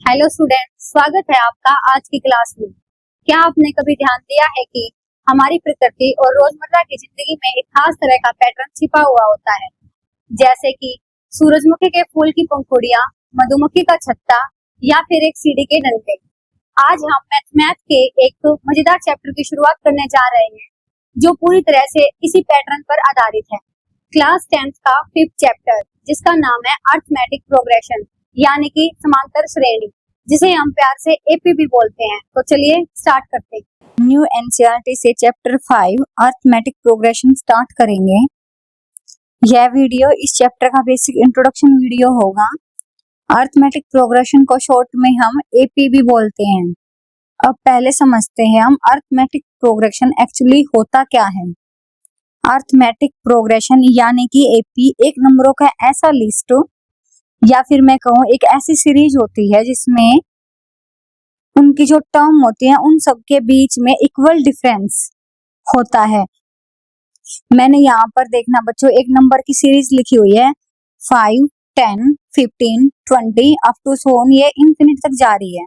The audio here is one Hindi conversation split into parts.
हेलो स्टूडेंट, स्वागत है आपका आज की क्लास में। क्या आपने कभी ध्यान दिया है कि हमारी प्रकृति और रोजमर्रा की जिंदगी में एक खास तरह का पैटर्न छिपा हुआ होता है, जैसे कि सूरजमुखी के फूल की पंखुड़ियां, मधुमक्खी का छत्ता या फिर एक सीढ़ी के डंडे। आज हम मैथ के एक मजेदार चैप्टर की शुरुआत करने जा रहे हैं, जो पूरी तरह से इसी पैटर्न पर आधारित है। क्लास 10th का 5th चैप्टर, जिसका नाम है अर्थमेटिक प्रोग्रेशन, यानी कि समांतर श्रेणी, जिसे हम प्यार से एपी भी बोलते हैं। तो चलिए स्टार्ट करते हैं। न्यू एनसीईआरटी से चैप्टर 5 अर्थमेटिक प्रोग्रेशन स्टार्ट करेंगे। यह वीडियो इस चैप्टर का बेसिक इंट्रोडक्शन वीडियो होगा। अर्थमेटिक प्रोग्रेशन को शॉर्ट में हम एपी भी बोलते हैं। अब पहले समझते हैं हम अर्थमेटिक प्रोग्रेशन एक्चुअली होता क्या है। अर्थमेटिक प्रोग्रेशन यानी कि एपी एक नंबरों का ऐसा लिस्ट या फिर मैं कहूँ एक ऐसी सीरीज होती है जिसमें उनकी जो टर्म होती है उन सब के बीच में इक्वल डिफरेंस होता है। मैंने यहाँ पर देखना बच्चों एक नंबर की सीरीज लिखी हुई है 5, 10, 15, 20 अप टू सो ऑन, ये इंफिनिट तक जा रही है।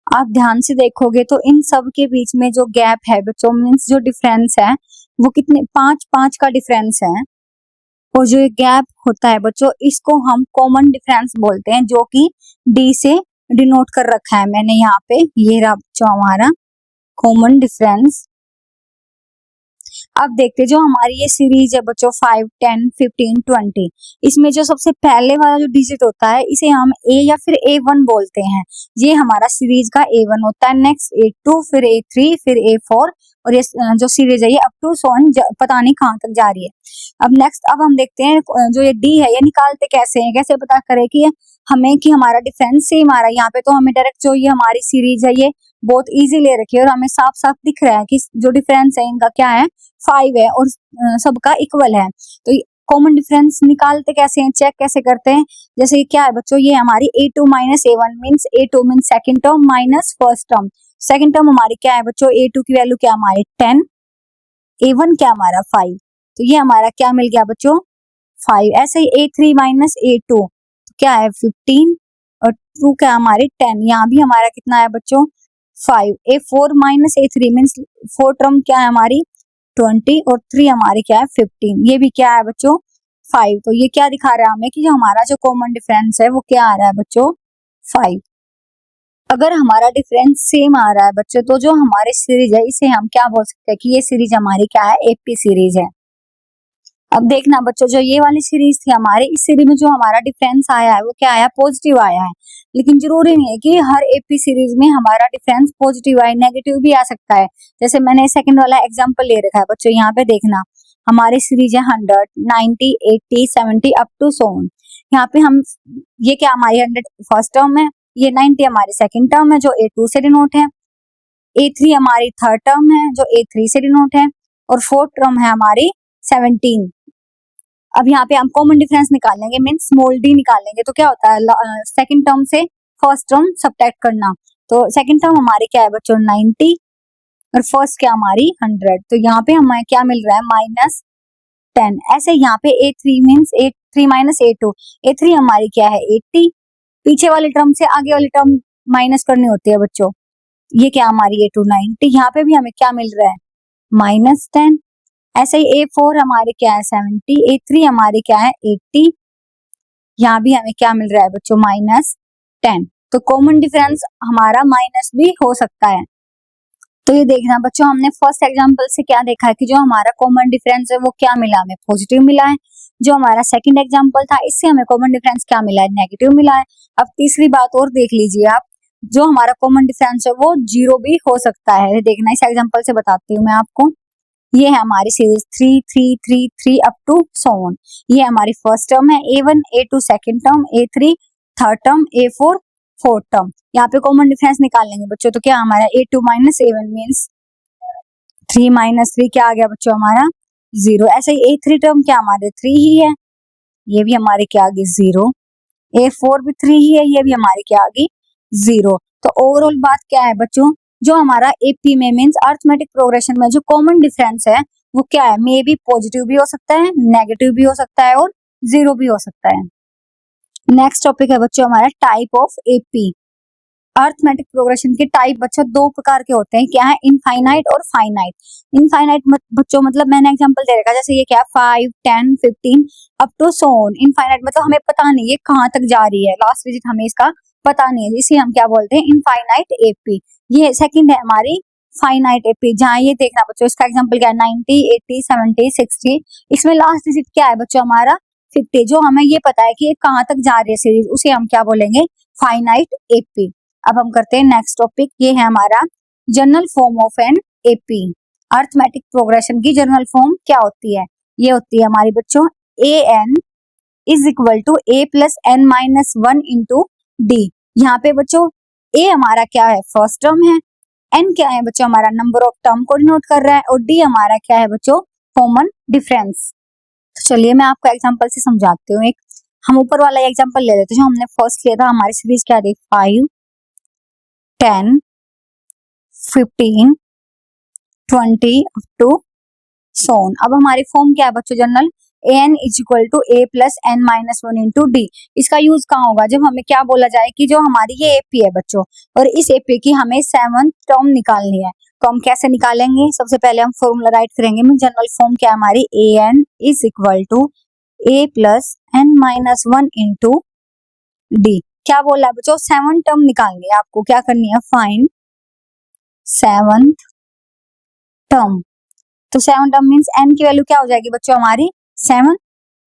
आप ध्यान से देखोगे तो इन सब के बीच में जो गैप है बच्चों, मीन्स जो डिफरेंस है वो कितने 5 का डिफरेंस है। और जो ये गैप होता है बच्चों, इसको हम कॉमन डिफरेंस बोलते हैं, जो कि डी से डिनोट कर रखा है मैंने यहाँ पे। ये रहा बच्चों हमारा कॉमन डिफरेंस। अब देखते जो हमारी ये सीरीज है बच्चों 5, 10, 15, 20, इसमें जो सबसे पहले वाला जो डिजिट होता है इसे हम ए या फिर A1 बोलते हैं। ये हमारा सीरीज का A1 होता है। नेक्स्ट A2, फिर A3, फिर A4, और ये जो सीरीज है ये अप टू सोन पता नहीं कहाँ तक जा रही है। अब नेक्स्ट अब हम देखते हैं जो ये डी है ये निकालते कैसे हैं, कैसे पता करें कि हमें कि हमारा डिफरेंस सेम आ रहा है। यहाँ पे तो हमें डायरेक्ट जो ये हमारी सीरीज है ये बहुत इजी ले रखी है और हमें साफ साफ दिख रहा है कि जो डिफरेंस है इनका क्या है 5 है और सबका इक्वल है। तो कॉमन डिफरेंस निकालते कैसे हैं, चेक कैसे करते हैं। जैसे क्या है बच्चों, ये हमारी A2 minus A1 means A2 means second term minus first term. Second term हमारी क्या है बच्चों, A2 की वैल्यू क्या हमारी 10, A1 क्या हमारा 5, तो ये हमारा क्या मिल गया बच्चों 5। ऐसे ही A3 माइनस A2 क्या है 15 और 2 क्या हमारी 10, यहाँ भी हमारा कितना है बच्चों 5। A4 minus A3 means 4 term क्या है हमारी 20 और 3 हमारी क्या है 15, ये भी क्या है बच्चों 5। तो ये क्या दिखा रहा है हमें कि जो हमारा जो कॉमन डिफरेंस है वो क्या आ रहा है बच्चों 5। अगर हमारा डिफरेंस सेम आ रहा है बच्चों तो जो हमारी सीरीज है इसे हम क्या बोल सकते हैं कि ये सीरीज हमारी क्या है एपी सीरीज है। अब देखना बच्चों जो ये वाली सीरीज थी हमारी, इस सीरीज में जो हमारा डिफरेंस आया है वो क्या आया पॉजिटिव आया है। लेकिन जरूरी नहीं है कि हर एपी सीरीज में हमारा डिफरेंस पॉजिटिव आए, नेगेटिव भी आ सकता है। जैसे मैंने सेकंड वाला एग्जांपल ले रखा है बच्चों, यहाँ पे देखना हमारी सीरीज है 100, 90, 80, 70 अप टू सो ऑन। यहाँ पे हम ये क्या हमारी 100 फर्स्ट टर्म है, ये 90 हमारी सेकंड टर्म है जो A2 से डिनोट है, A3 हमारी थर्ड टर्म है जो A3 से डिनोट है, और फोर्थ टर्म है हमारी 17। अब यहाँ पे हम कॉमन डिफरेंस निकालेंगे मीन स्मॉल डी निकालेंगे। तो क्या होता है सेकंड टर्म से फर्स्ट टर्म सब्ट्रैक्ट करना। तो सेकंड टर्म हमारी क्या है बच्चों 90 और फर्स्ट क्या हमारी 100, तो यहाँ पे हमें क्या मिल रहा है -10। ऐसे यहाँ पे A3 means A3 minus A2, A3 हमारी क्या है 80, पीछे वाली टर्म से आगे वाली टर्म माइनस करनी होती है बच्चों। ये क्या हमारी A2 90, यहाँ पे भी हमें क्या मिल रहा है -10। ऐसे ही A4 हमारे क्या है 70, A3 हमारे क्या है 80, यहाँ भी हमें क्या मिल रहा है बच्चों -10। तो कॉमन डिफरेंस हमारा माइनस भी हो सकता है। तो ये देखना बच्चों हमने फर्स्ट एग्जांपल से क्या देखा है कि जो हमारा कॉमन डिफरेंस है वो क्या मिला, हमें पॉजिटिव मिला है। जो हमारा सेकंड एग्जांपल था इससे हमें कॉमन डिफरेंस क्या मिला है, नेगेटिव मिला है। अब तीसरी बात और देख लीजिए आप, जो हमारा कॉमन डिफरेंस है वो 0 भी हो सकता है। देखना इस एग्जांपल से बताती हूँ मैं आपको। ये है हमारी series 3, 3, 3, 3 up to so on. ये हमारी फर्स्ट टर्म है A1, A2 second term, A3 third term, A4 fourth term. यहाँ पे कॉमन डिफरेंस निकाल लेंगे बच्चों, तो क्या हमारा A2 minus A1 means 3 minus 3 क्या आ गया बच्चों हमारा 0। ऐसे ही A3 टर्म क्या हमारे 3 ही है, ये भी हमारे क्या आ गई 0। A4 भी 3 ही है, ये भी हमारे क्या आ गई 0। तो ओवरऑल बात क्या है बच्चों, जो हमारा एपी में मीन्स अर्थमेटिक प्रोग्रेशन में जो कॉमन डिफरेंस है वो क्या है, मे बी पॉजिटिव भी हो सकता है, नेगेटिव भी हो सकता है और 0 भी हो सकता है। नेक्स्ट टॉपिक है बच्चों हमारा type of AP. Arithmetic progression के टाइप बच्चों दो प्रकार के होते हैं, क्या है, इनफाइनाइट और फाइनाइट। इनफाइनाइट बच्चों मतलब मैंने एग्जांपल दे रखा है, जैसे ये क्या 5, 10, 15 up to so on. Infinite मतलब हमें पता नहीं ये कहाँ तक जा रही है, लास्ट डिजिट हमें इसका पता नहीं है, इसे हम क्या बोलते हैं, इनफाइनाइट एपी। ये सेकंड है हमारी फाइनाइट एपी, जहाँ ये देखना बच्चों इसका एग्जांपल क्या है 90, 80, 70, 60। इसमें लास्ट डिजिट क्या है बच्चों हमारा 50, जो हमें ये पता है कि ये कहाँ तक जा रही है सीरीज, उसे हम क्या बोलेंगे, फाइनाइट एपी। अब हम करते हैं नेक्स्ट टॉपिक, ये है हमारा general form of an AP. Arithmetic progression की जनरल फॉर्म क्या होती है, ये होती है हमारी बच्चों a N is equal to A plus N minus 1 into d. यहाँ पे बच्चों ए हमारा क्या है, फर्स्ट टर्म है, एन क्या है बच्चों हमारा नंबर ऑफ टर्म को डिनोट कर रहा है, और डी हमारा क्या है बच्चों, कॉमन डिफरेंस। तो चलिए मैं आपको एग्जांपल से समझाती हूँ। एक हम ऊपर वाला एग्जांपल ले लेते हैं जो हमने फर्स्ट लिया था, हमारी सीरीज क्या थी 5, 10, 15, 20 अप टू सो ऑन। अब हमारी फॉर्म क्या है बच्चों, general A N is equal to A plus N minus 1 into D. इसका यूज कहाँ होगा, जब हमें क्या बोला जाए कि जो हमारी ये एपी है बच्चों, और इस एपी की हमें 7 टर्म निकालनी है। तो हम कैसे निकालेंगे, सबसे पहले हम फॉर्मूला राइट करेंगे। जनरल फॉर्म क्या है हमारी, a N is equal to A plus N minus 1 into D. क्या बोला बच्चों, 7 टर्म निकालनी है आपको, क्या करनी है, फाइंड 7th टर्म। तो 7 टर्म मीन्स एन की वैल्यू क्या हो जाएगी बच्चों हमारी 7,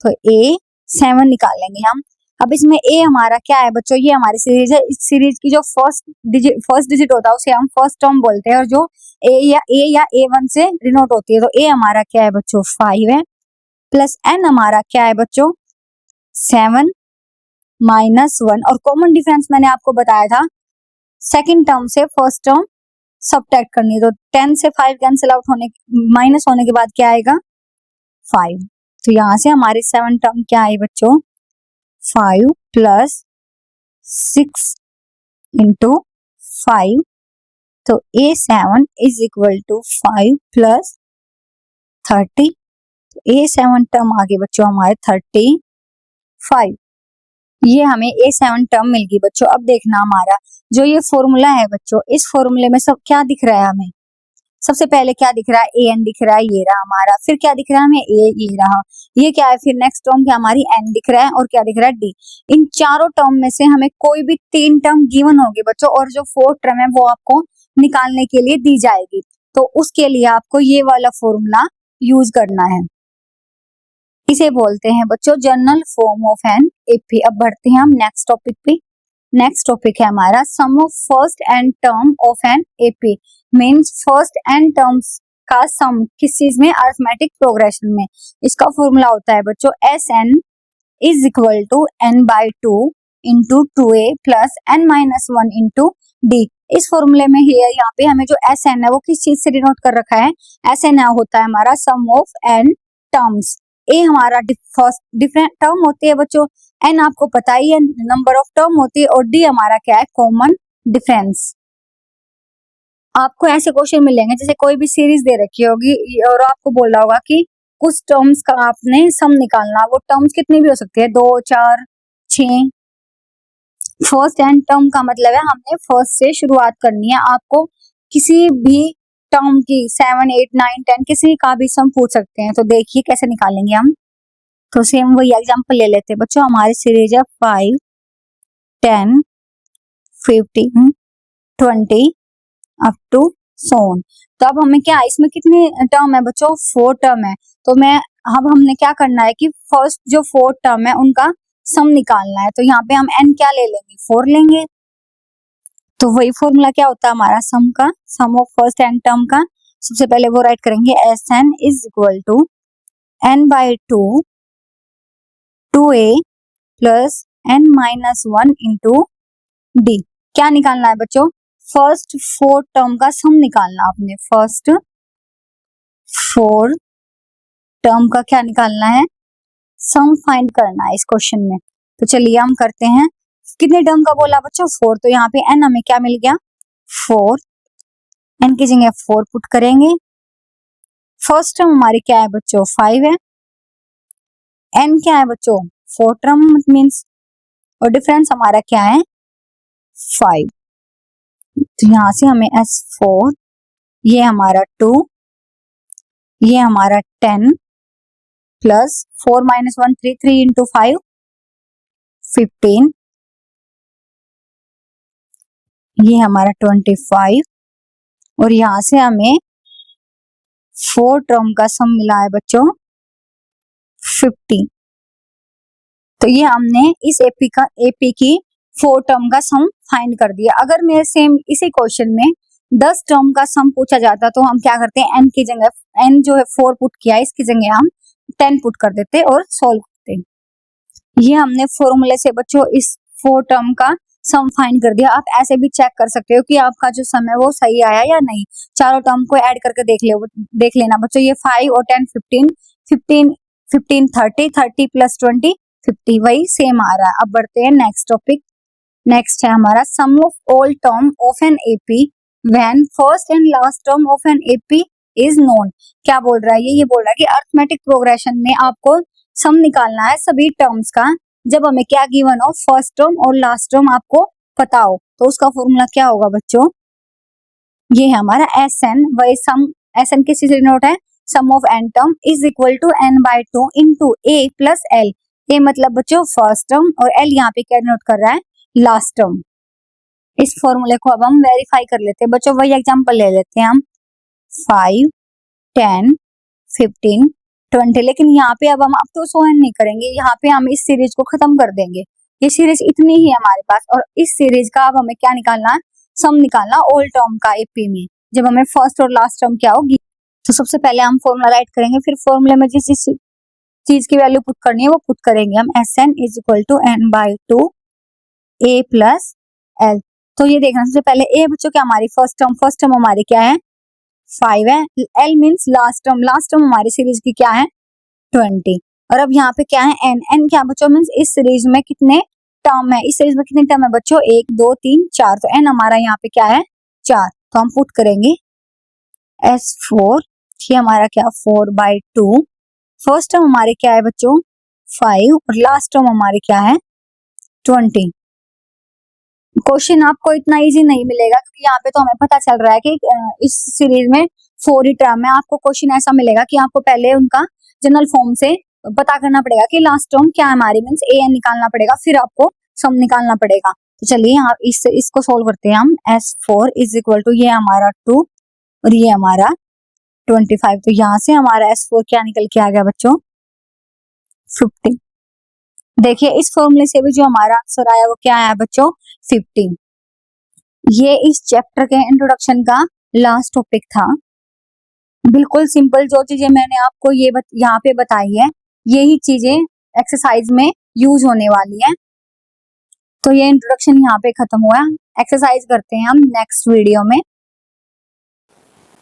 तो ए 7 निकालेंगे हम। अब इसमें ए हमारा क्या है बच्चों, ये हमारी सीरीज है, इस सीरीज की जो फर्स्ट डिजिट होता है उसे हम फर्स्ट टर्म बोलते हैं, और जो ए या A1 से डिनोट होती है। तो ए हमारा क्या है बच्चों 5 है, प्लस एन हमारा क्या है बच्चों 7 माइनस 1, और कॉमन डिफरेंस मैंने आपको बताया था सेकंड टर्म से फर्स्ट टर्म सबट्रैक्ट करनी है। तो 10 से 5 कैंसिल आउट होने माइनस होने के बाद क्या आएगा 5। तो यहाँ से हमारी 7 टर्म क्या आई बच्चों 5 प्लस 6 इंटू 5, तो A7 is equal to 5 plus 30। तो A7 टर्म आ गई बच्चों हमारे 35। ये हमें A7 टर्म मिल गई बच्चों। अब देखना हमारा जो ये फॉर्मूला है बच्चों, इस फॉर्मूले में सब क्या दिख रहा है हमें, सबसे पहले क्या दिख रहा है, ए एन दिख रहा है, ये रहा हमारा, फिर क्या दिख रहा है हमें ए, ये रहा, ये क्या है, फिर नेक्स्ट टर्म क्या हमारी एन दिख रहा है, और क्या दिख रहा है डी। इन चारों टर्म में से हमें कोई भी 3 टर्म गिवन होगी बच्चों, और जो 4th टर्म है वो आपको निकालने के लिए दी जाएगी। तो उसके लिए आपको ये वाला फॉर्मूला यूज करना है, इसे बोलते हैं बच्चों general form of an AP. अब बढ़ते हैं हम नेक्स्ट टॉपिक पे। नेक्स्ट टॉपिक है हमारा sum of first N term of an AP, means first n terms का सम किस चीज में, अरिथमेटिक प्रोग्रेशन में। इसका फॉर्मूला होता है बच्चों S N is equal to N by 2 into 2a plus N minus 1 into D. इस फॉर्मूले में ही यहाँ पे हमें जो एस एन है वो किस चीज से डिनोट कर रखा है, एस एन होता है हमारा सम ऑफ एन टर्म्स। ए हमारा फर्स्ट डिफरेंट टर्म होती है बच्चों, एन आपको पता ही है नंबर ऑफ टर्म होती है, और डी हमारा क्या है कॉमन डिफरेंस। आपको ऐसे क्वेश्चन मिलेंगे जैसे कोई भी सीरीज दे रखी होगी और आपको बोला होगा कि कुछ टर्म्स का आपने सम निकालना, वो टर्म्स कितनी भी हो सकती है 2, 4, 6। फर्स्ट एन टर्म का मतलब है हमने फर्स्ट से शुरुआत करनी है, आपको किसी भी टर्म की 7, 8, 9, 10 किसी का भी सम पूछ सकते हैं। तो देखिए कैसे निकालेंगे हम, तो सेम वही एग्जांपल ले लेते हैं बच्चों। हमारी सीरीज है 5, 10, 15, 20 अप टू सो ऑन। तो अब हमें क्या, इसमें कितने टर्म है बच्चों 4 टर्म है। तो अब हमने क्या करना है कि फर्स्ट जो 4 टर्म है उनका सम निकालना है। तो यहाँ पे हम n क्या ले लेंगे 4 लेंगे। तो वही फॉर्मूला क्या होता है हमारा सम का, sum of first N term का। सबसे पहले वो राइट करेंगे S N is equal to N by 2 2a plus N minus 1 into D. क्या निकालना है बच्चों, फर्स्ट 4 टर्म का सम निकालना आपने, फर्स्ट 4 टर्म का क्या निकालना है, सम फाइंड करना है इस क्वेश्चन में। तो चलिए हम करते हैं। कितने टर्म का बोला बच्चों 4, तो यहाँ पे n हमें क्या मिल गया 4, n की जगह 4 पुट करेंगे। फर्स्ट टर्म हमारी क्या है बच्चों 5 है, n क्या है बच्चों 4 टर्म मीन्स, और डिफरेंस हमारा क्या है 5। तो यहाँ से हमें S4, ये हमारा 2, ये हमारा 10 प्लस 4 माइनस 1 3, 3 इंटू 5 15, ये हमारा 25 और यहाँ से हमें 4 टर्म का सम मिला है बच्चों 50। तो ये हमने इस एपी की 4 टर्म का सम फाइंड कर दिया। अगर मेरे सेम इसी क्वेश्चन में 10 टर्म का सम पूछा जाता तो हम क्या करते हैं, एन की जगह एन जो है 4 पुट किया है, इसकी जगह हम 10 पुट कर देते और सॉल्व करते। ये हमने फॉर्मूले से बच्चों इस 4 टर्म का सम फाइंड कर दिया। आप ऐसे भी चेक कर सकते हो कि आपका जो सम है वो सही आया या नहीं। चारों टर्म को ऐड करके देख लेना बच्चों। ये 5 और 10 15 30 30 प्लस 20 50 वही सेम आ रहा है। अब बढ़ते हैं नेक्स्ट टॉपिक। नेक्स्ट है हमारा sum of all term of an AP when first and last term of an AP is known. क्या बोल रहा है ये बोल रहा है कि अरिथमेटिक प्रोग्रेशन में आपको सम निकालना है सभी टर्म्स का जब हमें क्या गिवन हो, फर्स्ट टर्म और लास्ट टर्म आपको पता हो। तो उसका फॉर्मूला क्या होगा बच्चों, ये है हमारा एस एन। वही सम एस एन किसी से नोट है, sum of n term is equal to N by 2 into a plus l. A मतलब बच्चों फर्स्ट टर्म और एल यहाँ पे क्या नोट कर रहा है, लास्ट टर्म। इस फॉर्मूले को अब हम वेरीफाई कर लेते हैं बच्चों। वही एग्जांपल ले लेते हैं हम 5 10 15 20। लेकिन यहाँ पे अब हम तो सो एन नहीं करेंगे, यहाँ पे हम इस सीरीज को खत्म कर देंगे। ये सीरीज इतनी ही है हमारे पास और इस सीरीज का अब हमें क्या निकालना है, सम निकालना ऑल टर्म का एपी में जब हमें फर्स्ट और लास्ट टर्म क्या होगी। तो सबसे पहले हम फॉर्मूला राइट करेंगे, फिर फॉर्मूले में जिस चीज की वैल्यू पुट करनी है वो पुट करेंगे हम। S N is equal to N by 2 A plus L. तो ये देखना सबसे पहले ए बच्चों क्या हमारी फर्स्ट टर्म हमारी क्या है 5 है। एल मीन्स लास्ट टर्म हमारी सीरीज की क्या है 20। और अब यहाँ पे क्या है एन। एन क्या बच्चों मीन्स इस सीरीज में कितने टर्म है, इस सीरीज में कितने टर्म है बच्चों 1 2 3 4। तो एन हमारा यहाँ पे क्या है 4। तो हम पुट करेंगे S4, ये हमारा क्या 4 बाई 2। फर्स्ट टर्म हमारे क्या है बच्चों 5 और लास्ट टर्म हमारे क्या है 20। क्वेश्चन आपको इतना इजी नहीं मिलेगा क्योंकि यहाँ पे तो हमें पता चल रहा है कि इस सीरीज में 4 ही टर्म है। आपको क्वेश्चन ऐसा मिलेगा कि आपको पहले उनका जनरल फॉर्म से पता करना पड़ेगा कि लास्ट टर्म क्या है हमारी, मीन्स ए एन निकालना पड़ेगा, फिर आपको सम निकालना पड़ेगा। तो चलिए यहाँ इसको सोल्व करते हैं हम। S4 इज इक्वल टू ये हमारा 2 और ये हमारा 25। तो यहाँ से हमारा S4 क्या निकल के आ गया बच्चों 50। देखिए इस फॉर्मूले से भी जो हमारा आंसर आया वो क्या आया बच्चों 50। ये इस चैप्टर के इंट्रोडक्शन का लास्ट टॉपिक था। बिल्कुल सिंपल जो चीजें मैंने आपको ये यहाँ पे बताई है यही चीजें एक्सरसाइज में यूज होने वाली है। तो ये इंट्रोडक्शन यहाँ पे खत्म हुआ। एक्सरसाइज करते हैं हम नेक्स्ट वीडियो में।